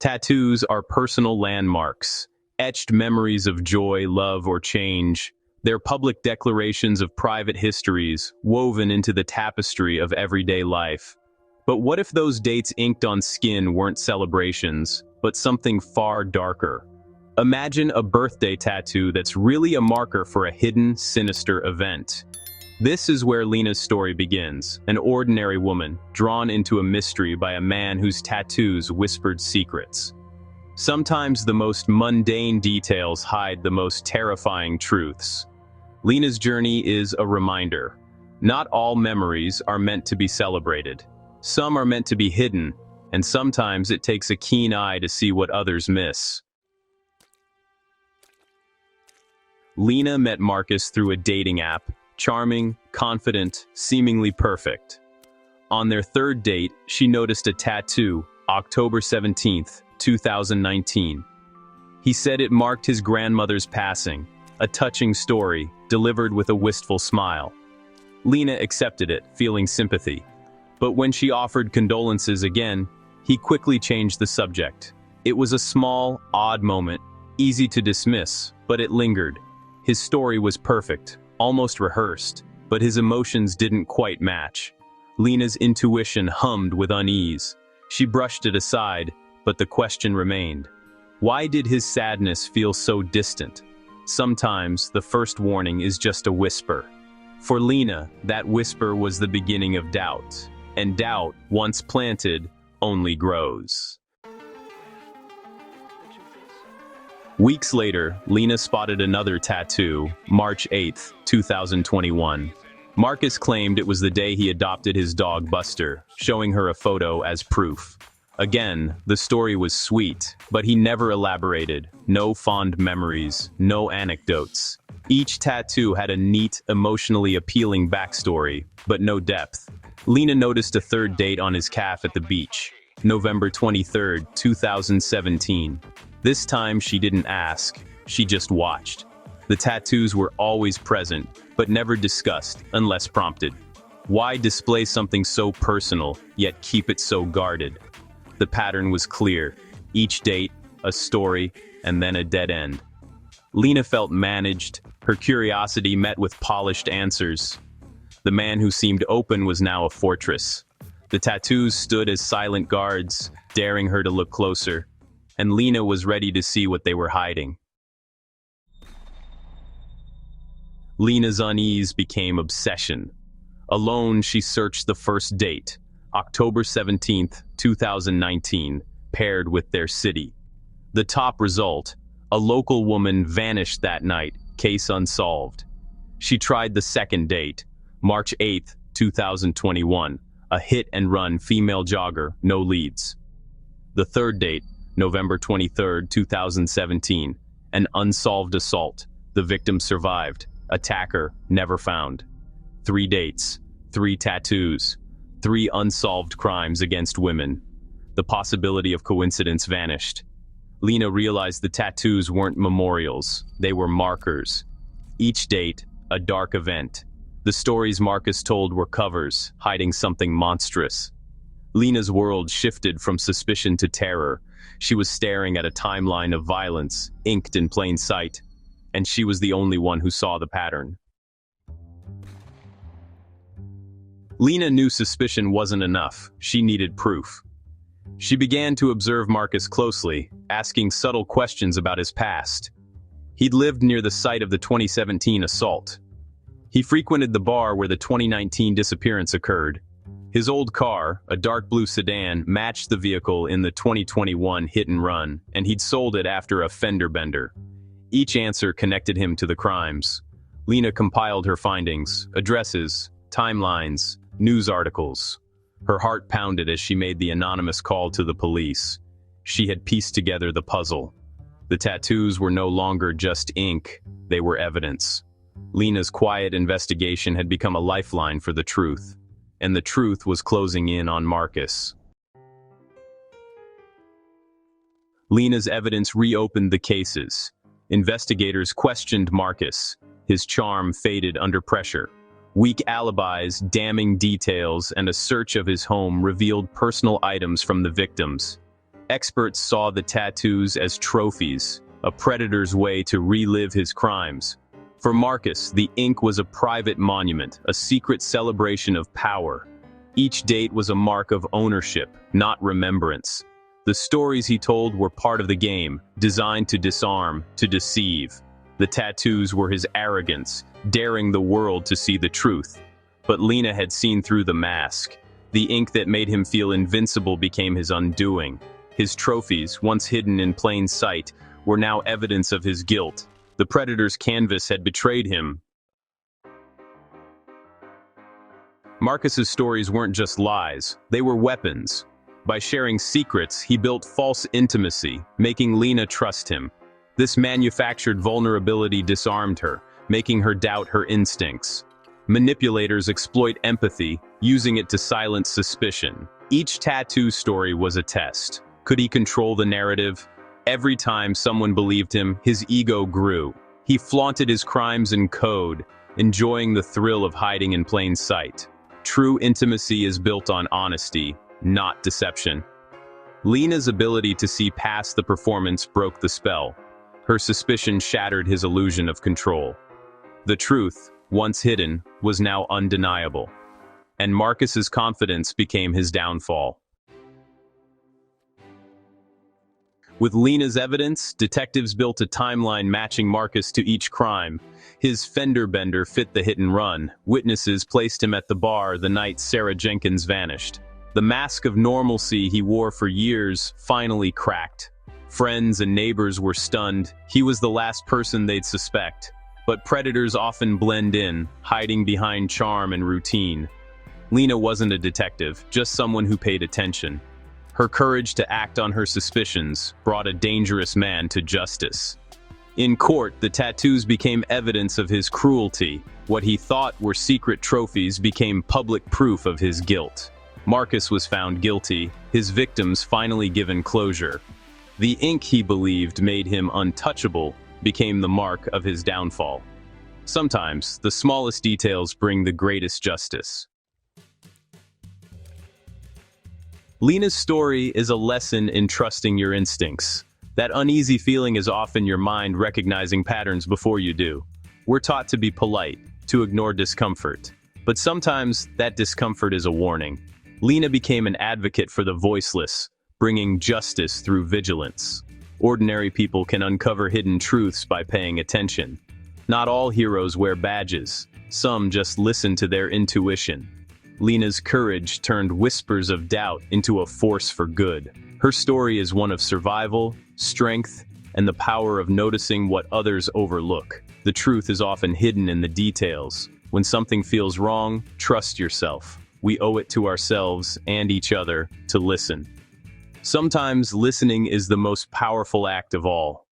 Tattoos are personal landmarks, etched memories of joy, love, or change. They're public declarations of private histories, woven into the tapestry of everyday life. But what if those dates inked on skin weren't celebrations, but something far darker? Imagine a birthday tattoo that's really a marker for a hidden, sinister event. This is where Lena's story begins, an ordinary woman, drawn into a mystery by a man whose tattoos whispered secrets. Sometimes the most mundane details hide the most terrifying truths. Lena's journey is a reminder. Not all memories are meant to be celebrated. Some are meant to be hidden, and sometimes it takes a keen eye to see what others miss. Lena met Marcus through a dating app, charming, confident, seemingly perfect. On their third date, she noticed a tattoo, October 17th, 2019. He said it marked his grandmother's passing, a touching story, delivered with a wistful smile. Lena accepted it, feeling sympathy. But when she offered condolences again, he quickly changed the subject. It was a small, odd moment, easy to dismiss, but it lingered. His story was perfect, almost rehearsed, but his emotions didn't quite match. Lena's intuition hummed with unease. She brushed it aside, but the question remained. Why did his sadness feel so distant? Sometimes the first warning is just a whisper. For Lena, that whisper was the beginning of doubt, and doubt, once planted, only grows. Weeks later, Lena spotted another tattoo, March 8, 2021. Marcus claimed it was the day he adopted his dog Buster, showing her a photo as proof. Again, the story was sweet, but he never elaborated. No fond memories, no anecdotes. Each tattoo had a neat, emotionally appealing backstory, but no depth. Lena noticed a third date on his calf at the beach, November 23, 2017. This time she didn't ask, she just watched. The tattoos were always present, but never discussed unless prompted. Why display something so personal, yet keep it so guarded? The pattern was clear. Each date, a story, and then a dead end. Lena felt managed, her curiosity met with polished answers. The man who seemed open was now a fortress. The tattoos stood as silent guards, daring her to look closer. And Lena was ready to see what they were hiding. Lena's unease became obsession. Alone, she searched the first date, October 17, 2019, paired with their city. The top result, a local woman vanished that night, case unsolved. She tried the second date, March 8, 2021, a hit-and-run female jogger, no leads. The third date, November 23, 2017, an unsolved assault. The victim survived. Attacker never found. 3 dates, 3 tattoos, 3 unsolved crimes against women. The possibility of coincidence vanished. Lena realized the tattoos weren't memorials, they were markers. Each date, a dark event. The stories Marcus told were covers, hiding something monstrous. Lena's world shifted from suspicion to terror. She was staring at a timeline of violence, inked in plain sight, and she was the only one who saw the pattern. Lena knew suspicion wasn't enough. She needed proof. She began to observe Marcus closely, asking subtle questions about his past. He'd lived near the site of the 2017 assault. He frequented the bar where the 2019 disappearance occurred. His old car, a dark blue sedan, matched the vehicle in the 2021 hit and run, and he'd sold it after a fender bender. Each answer connected him to the crimes. Lena compiled her findings, addresses, timelines, news articles. Her heart pounded as she made the anonymous call to the police. She had pieced together the puzzle. The tattoos were no longer just ink, they were evidence. Lena's quiet investigation had become a lifeline for the truth. And the truth was closing in on Marcus. Lena's evidence reopened the cases. Investigators questioned Marcus. His charm faded under pressure. Weak alibis, damning details, and a search of his home revealed personal items from the victims. Experts saw the tattoos as trophies, a predator's way to relive his crimes. For Marcus, the ink was a private monument, a secret celebration of power. Each date was a mark of ownership, not remembrance. The stories he told were part of the game, designed to disarm, to deceive. The tattoos were his arrogance, daring the world to see the truth. But Lena had seen through the mask. The ink that made him feel invincible became his undoing. His trophies, once hidden in plain sight, were now evidence of his guilt. The predator's canvas had betrayed him. Marcus's stories weren't just lies, they were weapons. By sharing secrets, he built false intimacy, making Lena trust him. This manufactured vulnerability disarmed her, making her doubt her instincts. Manipulators exploit empathy, using it to silence suspicion. Each tattoo story was a test. Could he control the narrative? Every time someone believed him, his ego grew. He flaunted his crimes in code, enjoying the thrill of hiding in plain sight. True intimacy is built on honesty, not deception. Lena's ability to see past the performance broke the spell. Her suspicion shattered his illusion of control. The truth, once hidden, was now undeniable. And Marcus's confidence became his downfall. With Lena's evidence, detectives built a timeline matching Marcus to each crime. His fender bender fit the hit and run. Witnesses placed him at the bar the night Sarah Jenkins vanished. The mask of normalcy he wore for years finally cracked. Friends and neighbors were stunned. He was the last person they'd suspect. But predators often blend in, hiding behind charm and routine. Lena wasn't a detective, just someone who paid attention. Her courage to act on her suspicions brought a dangerous man to justice. In court, the tattoos became evidence of his cruelty. What he thought were secret trophies became public proof of his guilt. Marcus was found guilty, his victims finally given closure. The ink he believed made him untouchable became the mark of his downfall. Sometimes, the smallest details bring the greatest justice. Lena's story is a lesson in trusting your instincts. That uneasy feeling is often your mind recognizing patterns before you do. We're taught to be polite, to ignore discomfort. But sometimes, that discomfort is a warning. Lena became an advocate for the voiceless, bringing justice through vigilance. Ordinary people can uncover hidden truths by paying attention. Not all heroes wear badges. Some just listen to their intuition. Lena's courage turned whispers of doubt into a force for good. Her story is one of survival, strength, and the power of noticing what others overlook. The truth is often hidden in the details. When something feels wrong, trust yourself. We owe it to ourselves and each other to listen. Sometimes listening is the most powerful act of all.